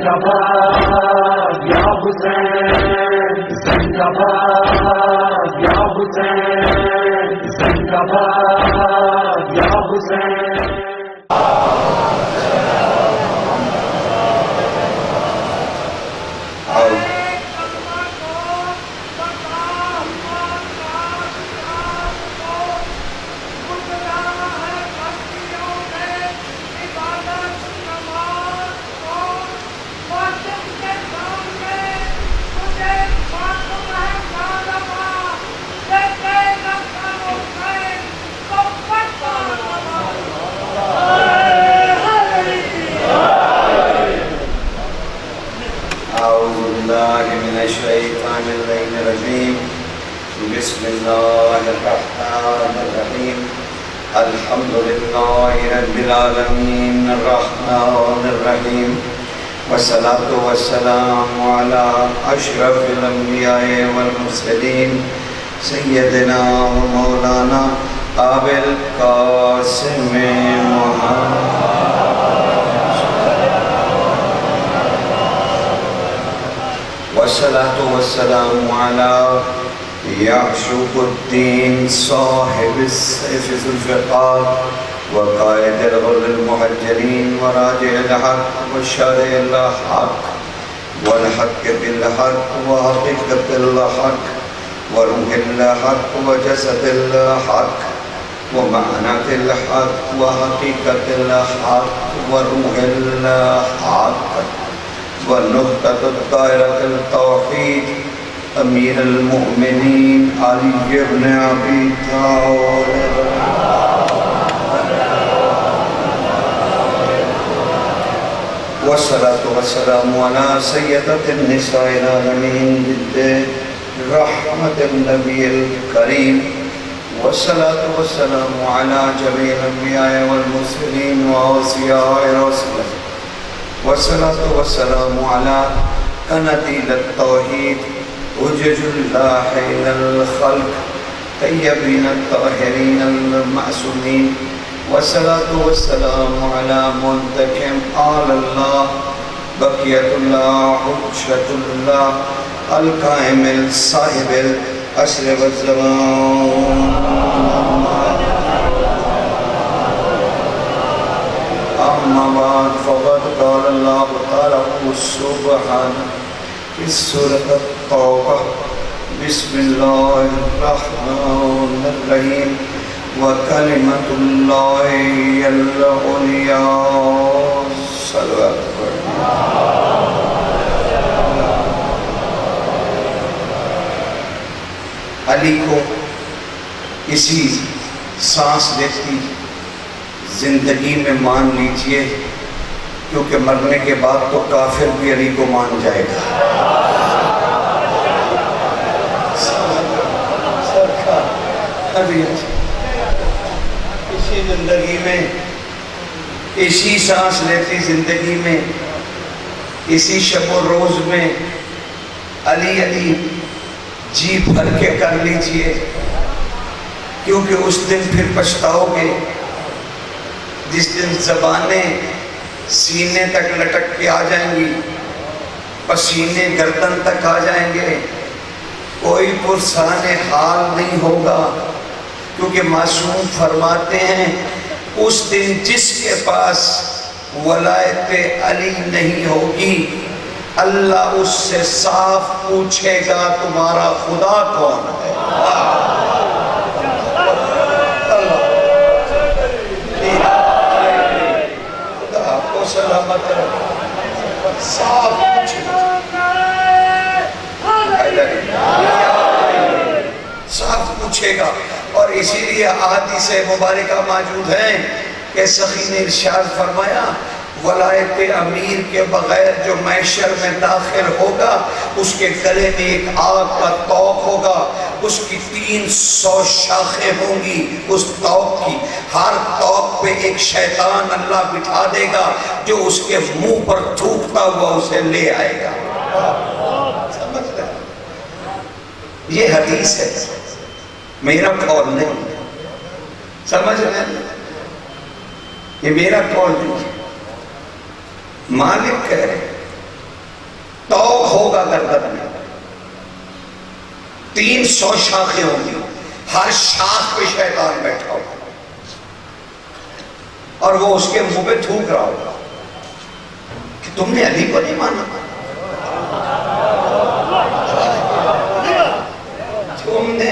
زندباد یا حسین زندباد یا حسین زندباد یا حسین الشيطان الرجيم بسم الله الرحمن الرحيم الحمد لله رب العالمين الرحمن الرحيم والصلاة والسلام على أشرف الأنبياء والمرسلين سيدنا ومولانا أبي القاسم محمد والصلاة والسلام على يعشق الدين صاحب السيف ذو الفقار وقائد الغر المحجلين وراجع الحق والشارع الحق والحق بالحق وحقيقة الحق وروح الحق وجسد الحق ومعنى الحق وحقيقة الحق وروح الحق ونقطة الدائرة التوحيد أمير المؤمنين علي بن أبي طالب والصلاة والسلام على سيدة النساء العالمين بنت رحمة النبي الكريم والصلاة والسلام على جميع الأنبياء والمرسلين وأوصياء رسله والصلاة والسلام على قناديل التوحيد حجج الله إلى الخلق طيبين الطاهرين المعصومين والصلاة والسلام على منتكم آل الله بقية الله حجة الله القائم الصاحب العصر والزمان أما بعد فقد قال الله تعالى سبحانه في سورة التوبة بسم الله الرحمن الرحيم وكلمة الله هي العليا صلوات علی کو اسی سانس لیتی زندگی میں مان لیجئے کیونکہ مرنے کے بعد تو کافر بھی علی کو مان جائے گا اسی زندگی میں اسی سانس لیتی زندگی میں اسی شب و روز میں علی علی جی بھر کے کر لیجئے کیونکہ اس دن پھر پچھتاؤ گے جس دن زبانیں سینے تک لٹک کے آ جائیں گی پسینے گردن تک آ جائیں گے کوئی پرسان حال نہیں ہوگا کیونکہ معصوم فرماتے ہیں اس دن جس کے پاس ولایت علی نہیں ہوگی اللہ اس سے صاف پوچھے گا تمہارا خدا کون ہے سلامت صاف پوچھے گا اور اسی لیے احادیث مبارکہ موجود ہیں کہ سخی نے ارشاد فرمایا ولایت امیر کے بغیر جو محشر میں داخل ہوگا اس کے گلے میں ایک آگ کا طوق ہوگا اس کی 300 شاخیں ہوں گی اس طوق کی ہر طوق پہ ایک شیطان اللہ بٹھا دے گا جو اس کے منہ پر تھوکتا ہوا اسے لے آئے گا سمجھ رہے یہ حدیث ہے میرا قول نہیں سمجھ رہے ہیں یہ میرا قول نہیں مالک کہہ رہے گردن میں 300 شاخیں ہوں گی، ہر شاخ پہ شیطان بیٹھا ہوگا اور وہ اس کے منہ پہ تھوک رہا ہوگا کہ تم نے علی کو نہیں مانا، تم نے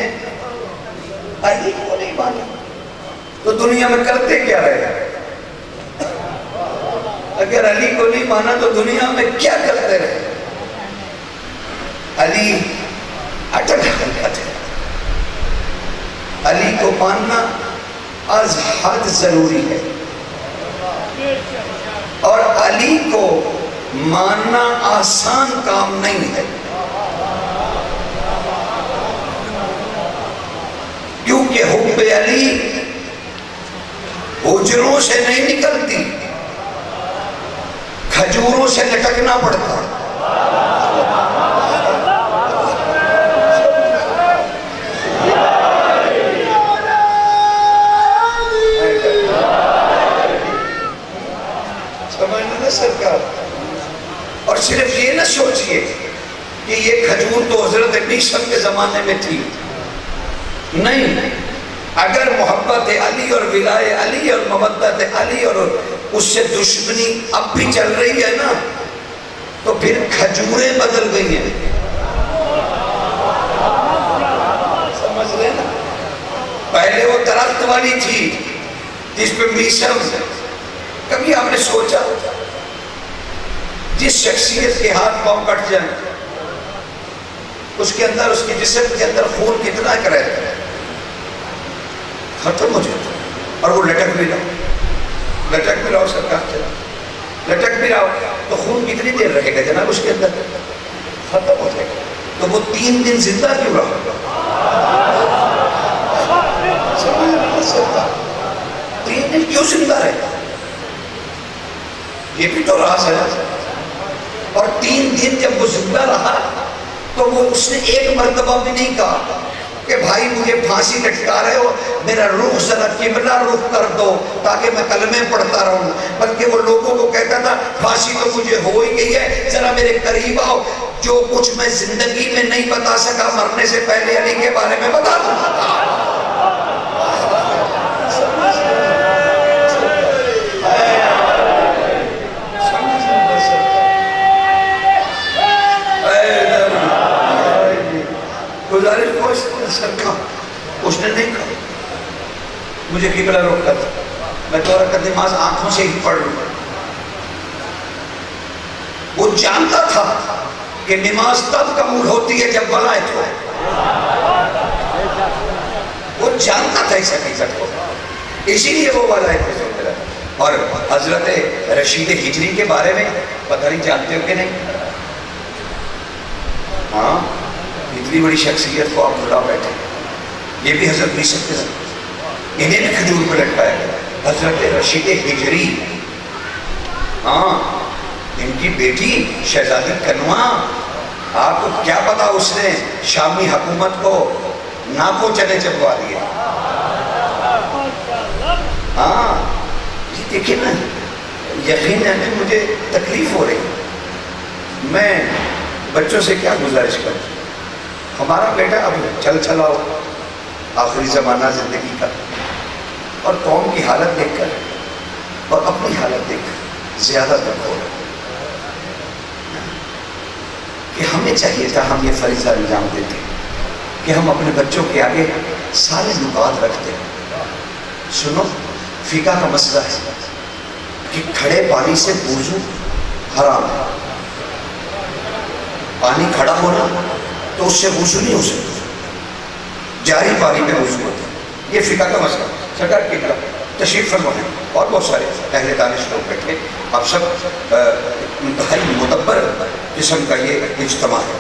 علی کو نہیں مانا، تو دنیا میں کرتے کیا رہے؟ اگر علی کو نہیں مانا تو دنیا میں کیا کرتے رہے؟ علی اٹل حقیقت ہے، علی کو ماننا از حد ضروری ہے، اور علی کو ماننا آسان کام نہیں ہے، کیونکہ حب علی حجروں سے نہیں نکلتی، کھجوروں سے لٹکنا پڑتا۔ سمجھنا سرکار، اور صرف یہ نہ سوچئے کہ یہ کھجور تو حضرت نیشم کے زمانے میں تھی، نہیں، اگر محبت علی اور ولائے علی اور مودت علی اور اس سے دشمنی اب بھی چل رہی ہے نا، تو پھر کھجوریں بدل گئی ہیں، سمجھ رہے نا؟ پہلے وہ درخت والی تھی جس پہ میشم، کبھی آپ نے سوچا جس شخصیت کے ہاتھ پاؤں کٹ جائیں اس کے اندر، اس کے جسم کے اندر خون کتنا رہتا ہے؟ ختم ہو جاتا، اور وہ لٹک بھی رہو سرکار، لٹک بھی رہو تو خون کتنی دیر رہے گا جناب اس کے اندر؟ ختم ہو جائے گا، تو وہ 3 دن زندہ کیوں رہا؟ 3 دن کیوں زندہ رہے؟ یہ بھی تو راز ہے، اور 3 دن جب وہ زندہ رہا تو وہ اس نے ایک مرتبہ بھی نہیں کہا کہ بھائی مجھے پھانسی لٹکا رہے ہو، میرا رخ ذرا قبلہ رخ کر دو تاکہ میں کلمے پڑھتا رہوں، بلکہ وہ لوگوں کو کہتا تھا پھانسی تو مجھے ہو ہی گئی ہے، ذرا میرے قریب آؤ، جو کچھ میں زندگی میں نہیں بتا سکا مرنے سے پہلے علی کے بارے میں بتا دوں۔ گزارش سرکار اس نے نہیں کہا مجھے قبلہ رخ کر، میں 2 رکعت نماز آنکھوں سے ہی پڑھ لوں۔ وہ جانتا تھا کہ نماز تب قبول ہوتی ہے جب ولایت ہو، وہ جانتا تھا اس حقیقت کو، اسی لیے وہ ولایت پہ سوچ رہا۔ اور حضرت رشید ہجری کے بارے میں پتہ نہیں جانتے ہو کہ نہیں؟ ہاں، اتنی بڑی شخصیت کو آپ بھلا بیٹھے، یہ بھی حضرت نیشم کے ساتھ، انہیں بھی کھجور پہ لٹکایا گیا۔ حضرت رشید ہجری، ہاں، ان کی بیٹی شہزادی کنوا، آپ کو کیا پتا اس نے شامی حکومت کو ناکو چنے چبوا دیے۔ ہاں یہ دیکھیں نا، یقیناً مجھے تکلیف ہو رہی، میں بچوں سے کیا گزارش کروں؟ ہمارا بیٹا اب چل چلاؤ آخری زمانہ زندگی کا، اور قوم کی حالت دیکھ کر اور اپنی حالت دیکھ کر زیادہ دکھ ہو رہا کہ ہمیں چاہیے تھا ہم یہ فریضہ انجام دیتے کہ ہم اپنے بچوں کے آگے سارے نکات رکھتے۔ سنو، فقہ کا مسئلہ ہے کہ کھڑے پانی سے وضو حرام ہے، پانی کھڑا ہونا تو اس سے وضو نہیں ہو سکتا، جاری پانی میں وضو ہوتا ہے، یہ فقہ کا مسئلہ۔ سرکار کی تشریف فرما ہے اور بہت سارے اہل دانش لوگ بیٹھے، آپ سب انتہائی مدبر قسم کا یہ اجتماع ہے،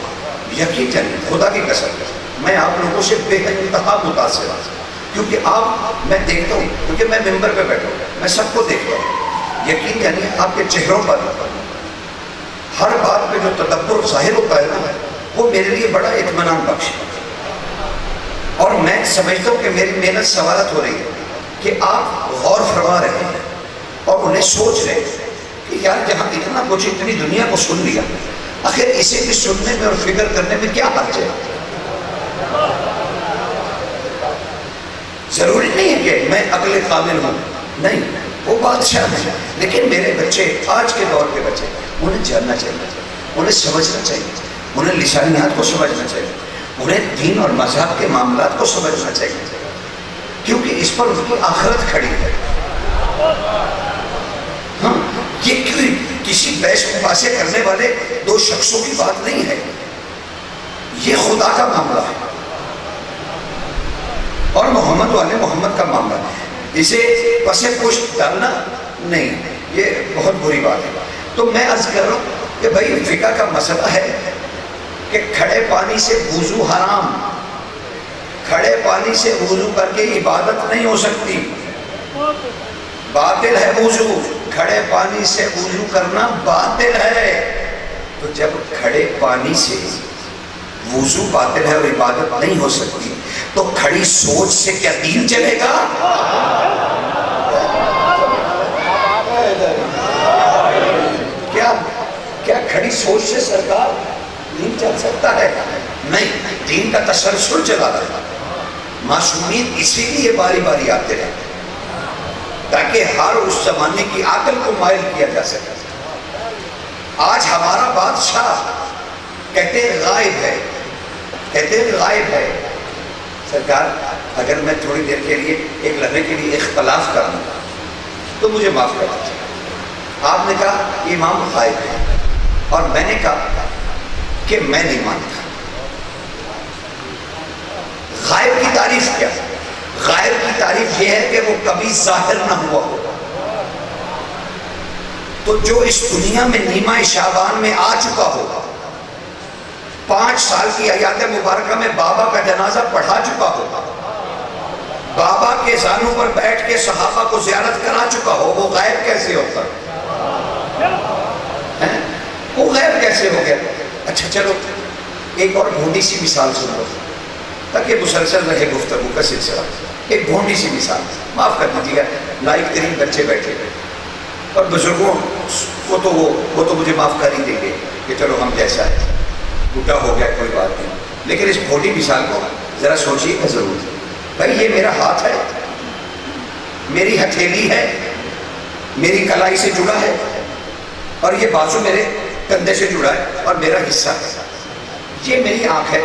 یقین جانیں خدا کی قسم میں آپ لوگوں سے بے انتہا متاثر ہوں، کیونکہ آپ، میں دیکھتا ہوں، کیونکہ میں ممبر پہ بیٹھا ہوں، میں سب کو دیکھتا ہوں، یقین جانیے آپ کے چہروں پر ہر بات پہ جو تدبر ظاہر ہوتا ہے نا، وہ میرے لیے بڑا اطمینان بخش ہے، اور میں سمجھتا ہوں کہ میری محنت سوالت ہو رہی ہے کہ آپ غور فرما رہے ہیں اور انہیں سوچ رہے ہیں کہ یار جہاں اتنا کچھ اتنی دنیا کو سن لیا، آخر اسے بھی سننے میں اور فکر کرنے میں کیا حرج ہے؟ ضروری نہیں ہے کہ میں عقل کامل ہوں، نہیں، وہ بادشاہ ہے، لیکن میرے بچے، آج کے دور کے بچے، انہیں جاننا چاہیے، انہیں سمجھنا چاہیے، انہیں لسانیات کو سمجھنا چاہیے، انہیں دین اور مذہب کے معاملات کو سمجھنا چاہیے، کیونکہ اس پر ان کی آخرت کھڑی ہے۔ ہاں، یہ کسی بحث مباحثے کرنے والے دو شخصوں کی بات نہیں ہے، یہ خدا کا معاملہ ہے اور محمد والے محمد کا معاملہ ہے، اسے پس پشت ڈالنا نہیں، یہ بہت بری بات ہے۔ تو میں عرض کر رہا ہوں کہ بھائی فقہ کا مسئلہ ہے کہ کھڑے پانی سے وضو حرام، کھڑے پانی سے وضو کر کے عبادت نہیں ہو سکتی، باطل ہے وضو، کھڑے پانی سے وضو کرنا باطل ہے۔ تو جب کھڑے پانی سے وضو باطل ہے اور عبادت نہیں ہو سکتی، تو کھڑی سوچ سے کیا دین چلے گا؟ کیا کھڑی سوچ سے سرکار دین چل سکتا ہے؟ نہیں، دین کا تسلسل چلا رہا۔ معصومین اسی لیے باری باری آتے رہے تاکہ ہر اس زمانے کی عقل کو مائل کیا جا سکے۔ آج ہمارا بادشاہ کہتے ہیں غائب ہے، کہتے ہیں غائب ہے۔ سرکار اگر میں تھوڑی دیر کے لیے، ایک لمحے کے لیے اختلاف کروں تو مجھے معاف کر دیجیے۔ آپ نے کہا امام غائب ہے اور میں نے کہا کہ میں نہیں مانتا۔ غائب کی تعریف کیا ہے؟ غائب کی تعریف یہ ہے کہ وہ کبھی ظاہر نہ ہوا ہو۔ تو جو اس دنیا میں نیمہ شعبان میں آ چکا ہوگا، 5 سال کی حیات مبارکہ میں بابا کا جنازہ پڑھا چکا ہوگا، بابا کے زانوں پر بیٹھ کے صحابہ کو زیارت کرا چکا ہو، وہ غائب کیسے ہوتا؟ وہ غائب کیسے ہو گیا؟ اچھا چلو ایک اور بھونڈی سی مثال سن لو تاکہ مسلسل رہے گفتگو کا سلسلہ۔ ایک بھونڈی سی مثال، معاف کر دیجیے گا، لائق ترین بچے بیٹھے اور بزرگوں وہ تو مجھے معاف کر ہی دیں گے کہ چلو ہم جیسا ہے، بوٹا ہو گیا کوئی بات نہیں، لیکن اس بھونڈی مثال کو ذرا سوچیے گا ضرور۔ بھائی یہ میرا ہاتھ ہے، میری ہتھیلی ہے، میری کلائی سے جڑا ہے، اور یہ بازو میرے کندھے سے جڑا ہے اور میرا حصہ ہے، یہ میری آنکھ ہے،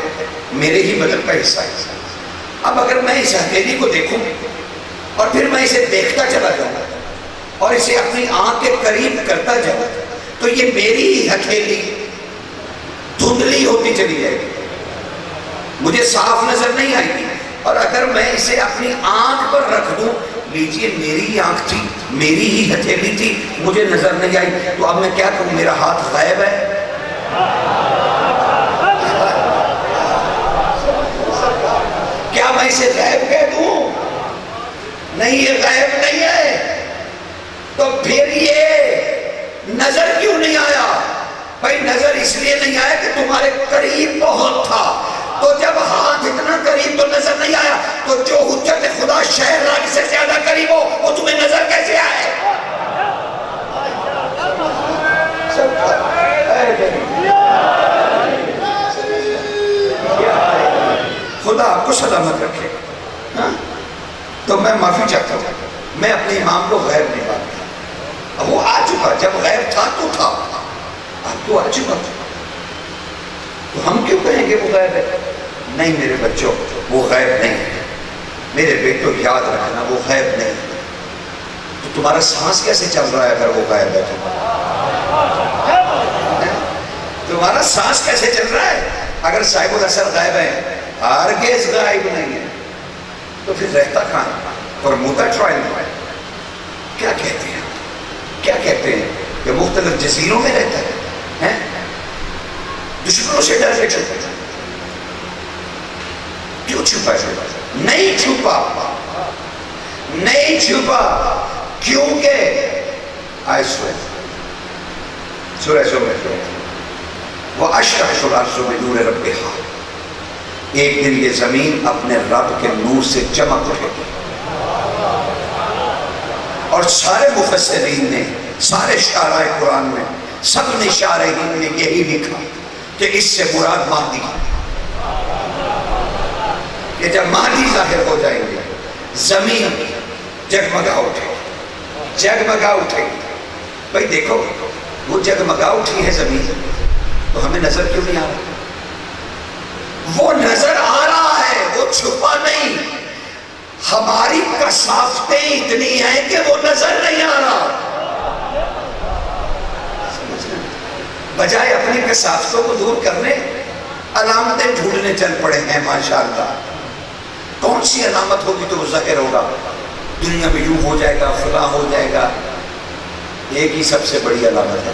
میرے ہی بدن کا حصہ ہے۔ اب اگر میں اس ہتھیلی کو دیکھوں اور پھر میں اسے دیکھتا چلا جاؤں اور اسے اپنی آنکھ کے قریب کرتا جاؤں تو یہ میری ہی ہتھیلی دھندلی ہوتی چلی جائے گی، مجھے صاف نظر نہیں آئے گی۔ اور اگر میں اسے اپنی آنکھ پر رکھ دوں، لیجئے میری ہی آنکھ تھی، میری ہی ہتھیلی تھی، مجھے نظر نہیں آئی، تو اب میں کیا کہوں؟ میرا ہاتھ غائب ہے؟ کیا میں اسے غائب کہہ دوں؟ نہیں، یہ غائب نہیں ہے۔ تو پھر یہ نظر کیوں نہیں آیا؟ بھائی نظر اس لیے نہیں آیا کہ تمہارے قریب بہت تھا، تو جب ہاتھ اتنا قریب تو نظر نہیں آیا، تو جو حجت خدا شہر راگ سے زیادہ قریب ہو وہ تمہیں نظر کیسے آئے؟ خدا آپ کو سلامت رکھے۔ تو میں معافی چاہتا ہوں، میں اپنے امام کو غیب نہیں مانتا۔ اب وہ آ چکا، جب غیب تھا تو تھا، اب تو آ چکا تھا، تو ہم کیوں کہیں گے وہ غیب ہے؟ نہیں میرے بچوں، وہ غیب نہیں ہے، میرے بیٹوں یاد رکھنا، وہ غیب نہیں ہے۔ تو تمہارا سانس کیسے چل رہا ہے اگر وہ غیب ہے؟ تمہارا سانس کیسے چل رہا ہے اگر صاحب الاثر غائب ہے؟ ہرگز غائب نہیں ہے، تو پھر رہتا کہاں ہے؟ برمودا ٹرائل میں کیا کہتے ہیں؟ کیا کہتے ہیں کہ مختلف جزیروں میں رہتا ہے، دشمنوں سے ڈر کے چھپا ہے۔ کیوں چھپا ہے؟ نہیں چھپا، نہیں چھپا، کیونکہ آئے سورہ زمر وَأَشْرَحَتِ الْأَرْضُ بِنُورِ رَبِّهَا، ایک دن یہ زمین اپنے رب کے نور سے چمک اٹھے گی۔ اور سارے مفسرین نے، سارے شعراء قرآن میں، سب نے شارحین نے یہی لکھا کہ اس سے مراد مہدی ہے، کہ جب مہدی ظاہر ہو جائیں گے زمین جگمگا اٹھے گی، جگمگا اٹھے گی۔ بھائی دیکھو وہ جگمگا اٹھی ہے زمین، تو ہمیں نظر کیوں نہیں آ رہا؟ وہ نظر آ رہا ہے، وہ چھپا نہیں، ہماری کثافتیں اتنی ہیں کہ وہ نظر نہیں آ رہا۔ بجائے اپنی کثافتوں کو دور کرنے علامتیں ڈھونڈنے چل پڑے ہیں۔ ماشاءاللہ کون سی علامت ہوگی تو وہ ظاہر ہوگا، دنیا میں یوں ہو جائے گا، فلاں ہو جائے گا۔ ایک ہی سب سے بڑی علامت ہے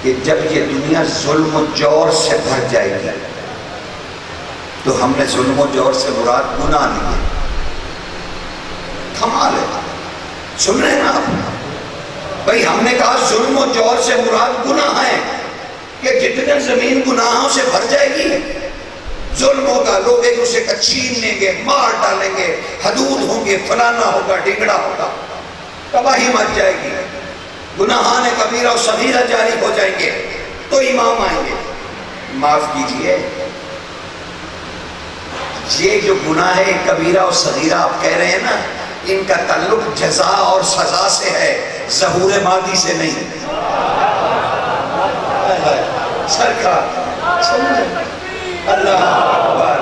کہ جب یہ دنیا ظلم و جور سے بھر جائے گی، تو ہم نے ظلم و جور سے مراد گناہ لیے۔ کمال ہے، سن رہے ہیں نا آپ؟ بھائی ہم نے کہا ظلم و جور سے مراد گناہ ہے، کہ جتنے زمین گناہوں سے بھر جائے گی، ظلم ہوگا، لوگ ایک دوسرے کا چھین لیں گے، مار ڈالیں گے، حدود ہوں گے، فلانا ہوگا، ڈنگڑا ہوگا، تباہی مچ جائے گی، گناہان کبیرہ و صغیرہ جاری ہو جائیں گے، تو امام آئیں گے۔ معاف کیجئے، یہ جو گناہ کبیرہ و صغیرہ آپ کہہ رہے ہیں نا، ان کا تعلق جزا اور سزا سے ہے، ظہور مادی سے نہیں۔ سرکار اللہ اکبر،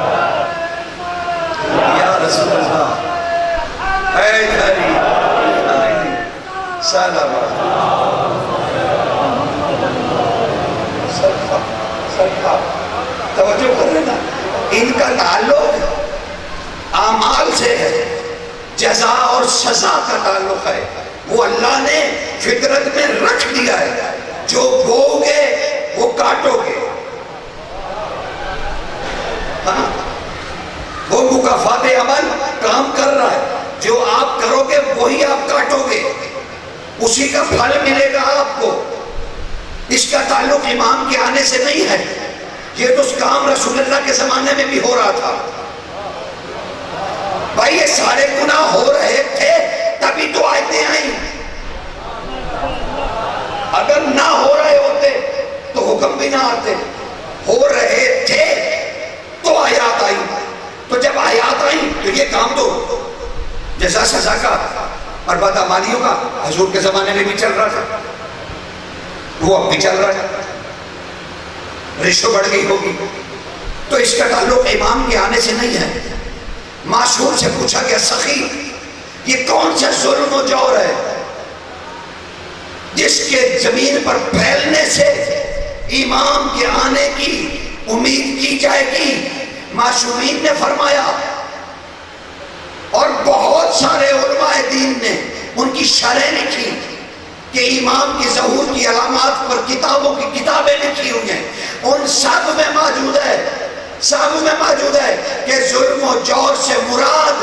یا رسول اللہ، اے دھری سلام، سرکار توجہ کر رہے نا، ان کا تعلق اعمال سے ہے، جزا اور سزا کا تعلق ہے۔ وہ اللہ نے فطرت میں رکھ دیا ہے، جو بو گے وہ کاٹو گے۔ ہاں وہ مکافات عمل کام کر رہا ہے، جو آپ کرو گے وہی آپ کاٹو گے، اسی کا پھل ملے گا آپ کو۔ اس کا تعلق امام کے آنے سے نہیں ہے، یہ تو کام رسول اللہ کے زمانے میں بھی ہو رہا تھا۔ بھائی یہ سارے گناہ ہو رہے تھے تبھی تو آیتیں آئیں، اگر نہ ہو رہے ہوتے تو حکم بھی نہ آتے۔ ہو رہے تھے تو آیات آئی، تو جب آیات آئی تو یہ کام تو جزا سزا کا اور بدعمالیوں کا حضور کے زمانے میں بھی چل رہا تھا، وہ اب بھی چل رہا ہے، رشوہ بڑھ گئی ہوگی۔ تو اس کا تعلق امام کے آنے سے نہیں ہے۔ معصوم سے پوچھا گیا سخی یہ کون سا ظلم و جور ہے جس کے زمین پر پھیلنے سے امام کے آنے کی امید کی جائے گی؟ معصومین نے فرمایا، اور بہت سارے علماء دین نے ان کی شرح لکھی کہ امام کی ظہور کی علامات پر کتابوں کی کتابیں لکھی ہوئی ہیں، ان سب میں موجود ہے، سب میں موجود ہے کہ ظلم و جور سے مراد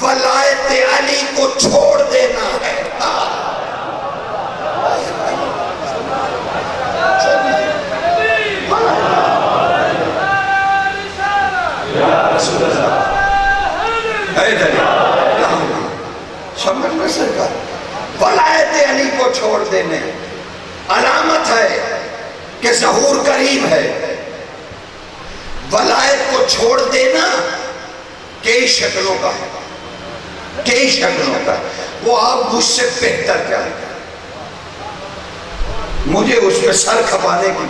ولایت علی کو چھوڑ دینا ہے۔ سمجھ میں سرکار، ولایت علی کو چھوڑ دینے علامت ہے کہ ظہور قریب ہے۔ ولایت کو چھوڑ دینا کئی شکلوں کا ہے، کئی شکلوں کا۔ وہ آپ مجھ سے بہتر کیا ہے، مجھے اس پہ سر کھپانے کی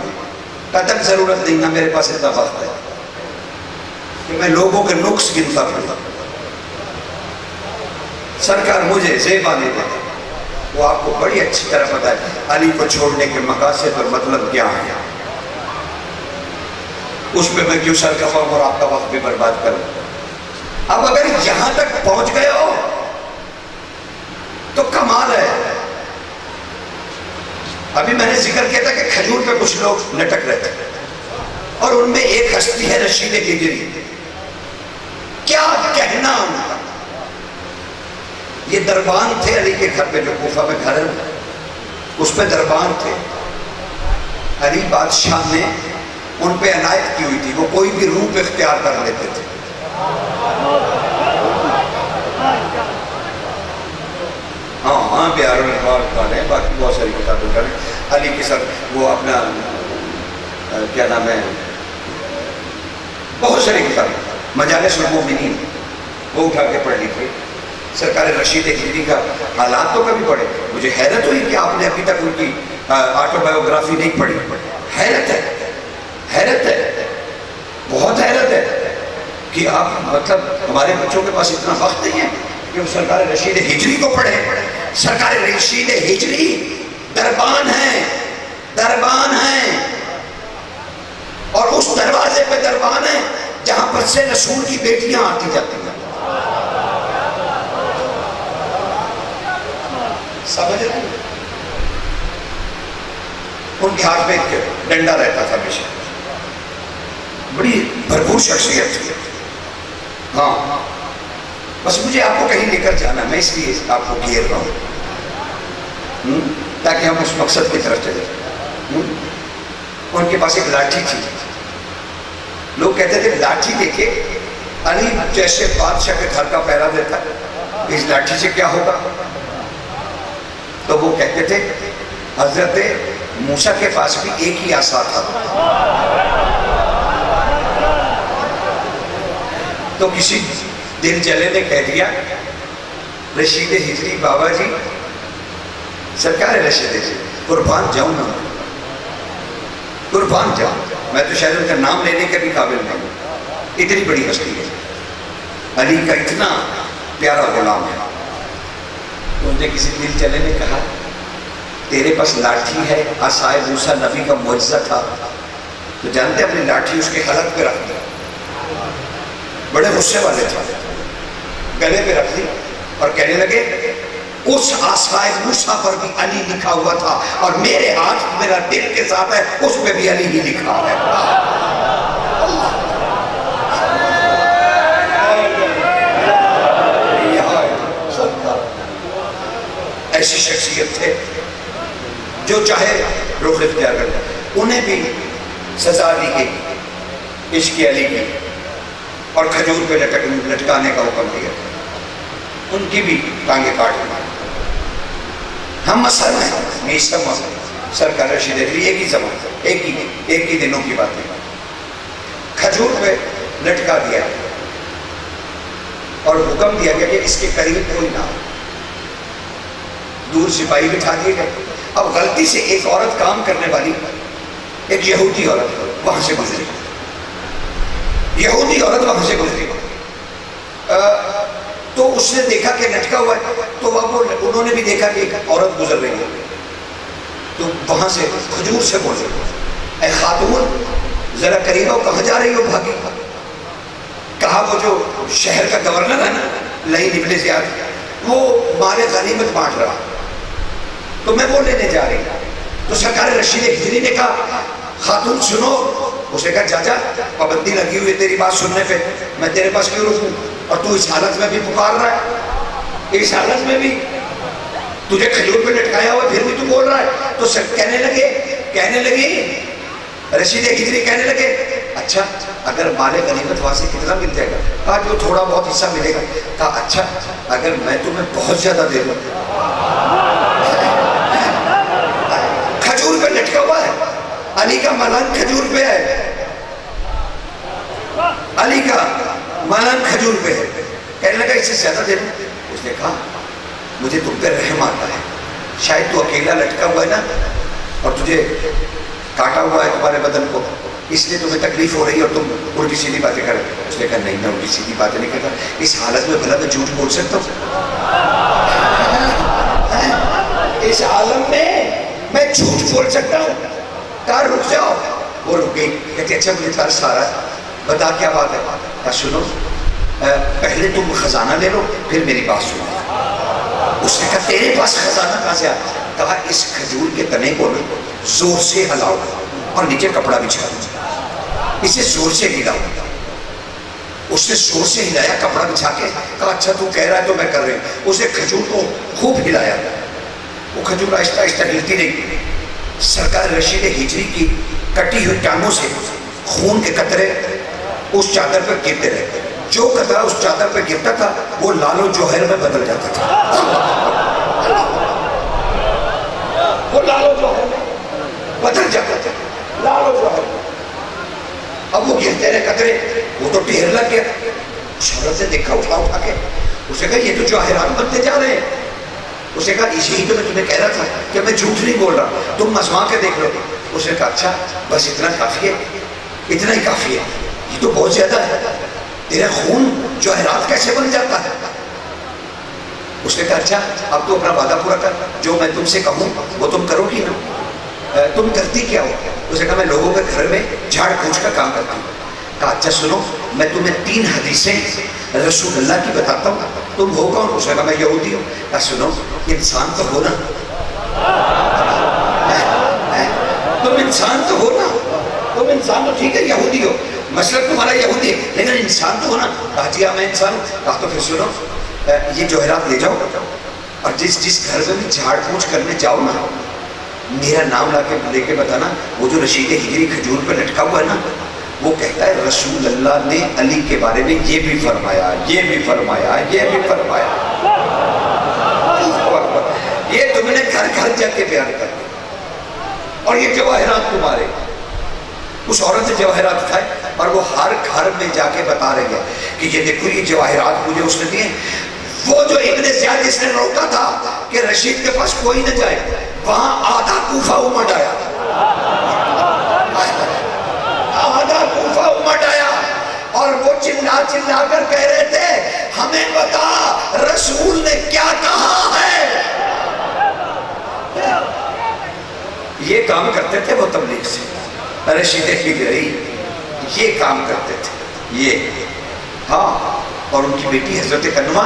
قدر ضرورت نہیں، نہ میرے پاس اتنا وقت ہے کہ میں لوگوں کے نقص گنتا پھرتا۔ سرکار مجھے زیبا دے دے، وہ آپ کو بڑی اچھی طرح پتا ہے علی کو چھوڑنے کے مقاصد اور مطلب کیا ہے۔ اس پہ میں کیوں سر کھپاؤں اور آپ کا وقت بھی برباد کروں؟ اب اگر یہاں تک پہنچ گئے ہو تو کمال ہے۔ ابھی میں نے ذکر کیا تھا کہ کھجور پہ کچھ لوگ لٹک رہے تھے، اور ان میں ایک ہستی ہے رشید ہجری، کیا کہنا ان کا۔ یہ دربان تھے علی کے گھر پہ، جو کوفہ میں گھر ہے اس پہ دربان تھے۔ علی بادشاہ نے ان پہ عنایت کی ہوئی تھی، وہ کوئی بھی روپ اختیار کر لیتے تھے۔ ہاں بیاروں نے بات کریں، باقی بہت ساری کتابیں کریں۔ علی کے سر وہ اپنا کیا نام ہے، بہت ساری کتابیں مجالس المومنین وہ اٹھا کے پڑھ لی تھی. سرکار رشید ہجری کا حالات تو کبھی پڑھے. مجھے حیرت ہوئی کہ آپ نے ابھی تک ان کی آٹو بایوگرافی نہیں پڑھی. حیرت ہے، حیرت ہے، بہت حیرت ہے کہ آپ مطلب ہمارے بچوں کے پاس اتنا وقت نہیں ہے کہ وہ سرکار رشید ہجری کو پڑھے. سرکار رشید ہجری دربان ہیں، دربان ہیں، اور اس دروازے پہ دربان ہیں جہاں پر سے رسول کی بیٹیاں آتی جاتی ہیں. سمجھ رہے ہیں؟ ان کے ہاتھ میں ڈنڈا رہتا تھا ہمیشہ. بڑی بھرپور شخصیت تھی. ہاں بس مجھے آپ کو کہیں لے کر جانا، میں اس لیے آپ کو گھیر رہا ہوں تاکہ ہم اس مقصد کی طرف چلیں. ان کے پاس ایک لاٹھی تھی. لوگ کہتے تھے لاٹھی دے کے علی جیسے بادشاہ کے گھر کا پہرا دیتا ہے، اس لاٹھی سے کیا ہوگا؟ تو وہ کہتے تھے حضرت موسیٰ کے پاس بھی ایک ہی عصا تھا. تو کسی دل جلے نے کہہ دیا رشید ہجری بابا جی، سرکار رشید ہجری قربان جاؤں نا، قربان جاؤں. میں تو شاید ان کا نام لینے کے بھی قابل نہیں ہوں، اتنی بڑی ہستی ہے. علی کا اتنا پیارا غلام ہے. تو انہیں کسی دل چلے نے کہا تیرے پاس لاٹھی ہے، عصائے موسیٰ نبی کا معجزہ تھا، تو جانتے اپنی لاٹھی اس کے حلق پہ رکھ دی. بڑے غصے والے تھے، گلے پہ رکھ دی اور کہنے لگے اس عصائے موسیٰ پر بھی علی لکھا ہوا تھا، اور میرے ہاتھ میرا دل کے ساتھ ہے، اس پہ بھی علی ہی لکھا ہے. ایسی شخصیت تھے جو چاہے رخ اختیار کرتے. انہیں بھی سزا دی گئی عشق علی کی اور کھجور پہ لٹکانے کا حکم دیا. ان کی بھی ٹانگیں کاٹ دی. ہم مسئلہ ہیں، یہ سب مسئلہ سرکار رشید ہجری ایک ہی زمان، ایک ہی دنوں کی بات ہے. کھجور پہ لٹکا دیا اور حکم دیا گیا کہ اس کے قریب کوئی نہ ہو. دور سپاہی بٹھا دیے گئے. اب غلطی سے ایک عورت کام کرنے والی، ایک یہودی عورت وہاں سے گزری، یہودی عورت وہاں سے گزری. تو اس نے دیکھا کہ لٹکا ہوا ہے، تو انہوں نے بھی دیکھا کہ ایک عورت گزر رہی ہے، تو وہاں سے کھجور سے بول رہے اے خاتون ذرا قریب آؤ، کہاں جا رہی ہو؟ بھاگی. کہا وہ جو شہر کا گورنر ہے نا لئی ابن زیاد، وہ مال غنیمت بانٹ رہا، تو میں وہ لینے جا رہی. تو سرکار رشید ہجری نے کہا خاتون سنو. اس نے کہا جاجا پابندی لگی ہوئی ہے تیری بات سننے پہ، میں تیرے پاس کیوں رکوں؟ اور تو اس حالت میں بھی پکار رہا ہے، اس حالت میں بھی تجھے کھجور پہ لٹکایا ہوا پھر بھی تو بول رہا ہے. تو سب کہنے لگی رشید ہجری کہنے لگے اچھا اگر مال غنیمت وہاں سے کتنا مل جائے گا؟ کہا جو تھوڑا بہت حصہ ملے گا. کہا اچھا اگر میں تمہیں بہت زیادہ دے دوں. کھجور پہ لٹکا ہوا ہے، علی کا ملنگ کھجور پہ ہے، علی کا ملنگ کھجور پہ ہے. کہنے لگا اس سے زیادہ دے دوں. اس نے کہا مجھے تم پہ رحم آتا ہے، شاید تو اکیلا لٹکا ہوا ہے نا اور تجھے کاٹا ہوا ہے تمہارے بدن کو، اس لیے تمہیں تکلیف ہو رہی ہے اور تم الٹی سیدھی باتیں کر رہے ہو. اس نے کہا نہیں میں الٹی سیدھی باتیں نہیں کرتا، اس حالت میں بھلا میں جھوٹ بول سکتا ہوں؟ اس عالم میں جھوٹ بول سکتا ہوں؟ کہا رک جاؤ. وہ رک گئی. کہتے اچھا مجھے ترس آ رہا ہے، بتا کیا بات ہے؟ کہا سنو پہلے تم خزانہ لے لو پھر میری بات سنو. اس نے کہا تیرے پاس خزانہ کہاں سے آتا؟ کہا اس کھجور کے تنے کو زور سے ہلاؤ اور نیچے کپڑا بچھا دو، اسے زور سے ہلاؤ. اس نے زور سے ہلایا کپڑا بچھا کے. کہا اچھا تو کہہ رہا ہے تو میں کر رہی ہوں. اس نے کھجور کو خوب ہلایا، وہ کھجور آہستہ آہستہ ہلتی نہیں. سرکار رشید ہجری کی کٹی ہوئی ٹانگوں سے خون کے قطرے اس چادر پر گرتے رہے. جو قطرہ اس چادر پہ گرتا تھا وہ لال و جوہر میں بدل جاتا تھا. وہ لال و جوہر میں بدل جاتا تھا، لال ہو جاتا۔ اب وہ گرتے رہے قطرے، وہ تو ڈھیر لگ گیا۔ اس عورت سے دیکھا اٹھا کے، اسے کہا یہ تو جواہرات بنتے جا رہے ہیں۔ اسے کہا یہی تو میں تمہیں کہہ رہا تھا کہ میں جھوٹ نہیں بول رہا، تم آزما کے دیکھ لو۔ اسے کہا اچھا بس اتنا کافی ہے، اتنا ہی کافی ہے، یہ تو بہت زیادہ ہے، تیرا خون جواہرات کیسے بن جاتا ہے؟ اس نے کہا اچھا اب تو اپنا وعدہ پورا کر، جو میں تم سے کہوں وہ تم کرو گی نا، تم کرتی کیا ہو؟ اسے کہا میں لوگوں کے گھر میں جھاڑ پوچھ کا کام کرتا ہوں۔ کہا اچھا سنو میں تمہیں 3 حدیثیں رسول اللہ کی بتاتا ہوں، تم ہو کون؟ اس نے کہا میں یہودی ہوں۔ کہا سنو انسان تو ہو نا، تم انسان تو ہو نا، تم انسان تو ٹھیک ہے یہودی ہو، مسلک تمہارا یہودی ہے لیکن انسان تو ہو نا۔ کہا جی ہاں میں انسان ہوں۔ کہا تو پھر سنو یہ جوہرات لے جاؤ اور جس گھر میں بھی جھاڑ پوچھ کرنے جاؤ نا، میرا نام لے کے بتانا، وہ جو رشید ہجری کھجور پہ لٹکا ہوا ہے نا، وہ کہتا ہے رسول اللہ نے علی کے بارے میں یہ بھی فرمایا، یہ بھی فرمایا، یہ بھی فرمایا۔ یہ تم نے گھر گھر جا کے بیان کر دیا، اور یہ جواہرات تمہارے۔ اس عورت سے جواہرات کھائے اور وہ ہر گھر میں جا کے بتا رہے ہیں کہ یہ دیکھو یہ جواہرات مجھے اس نے دیے۔ وہ جو ابن زیاد جس نے روکا تھا کہ رشید کے پاس کوئی نہ جائے، وہاں آدھا کوفہ امٹ آیا، آدھا کوفہ امٹ آیا، اور وہ چلا چلا کر کہہ رہے تھے ہمیں بتا رسول نے کیا کہا ہے۔ یہ کام کرتے تھے وہ تبلیغ سے، رشید ہجری یہ کام کرتے تھے یہ، ہاں۔ اور ان کی بیٹی حضرت کنوہ،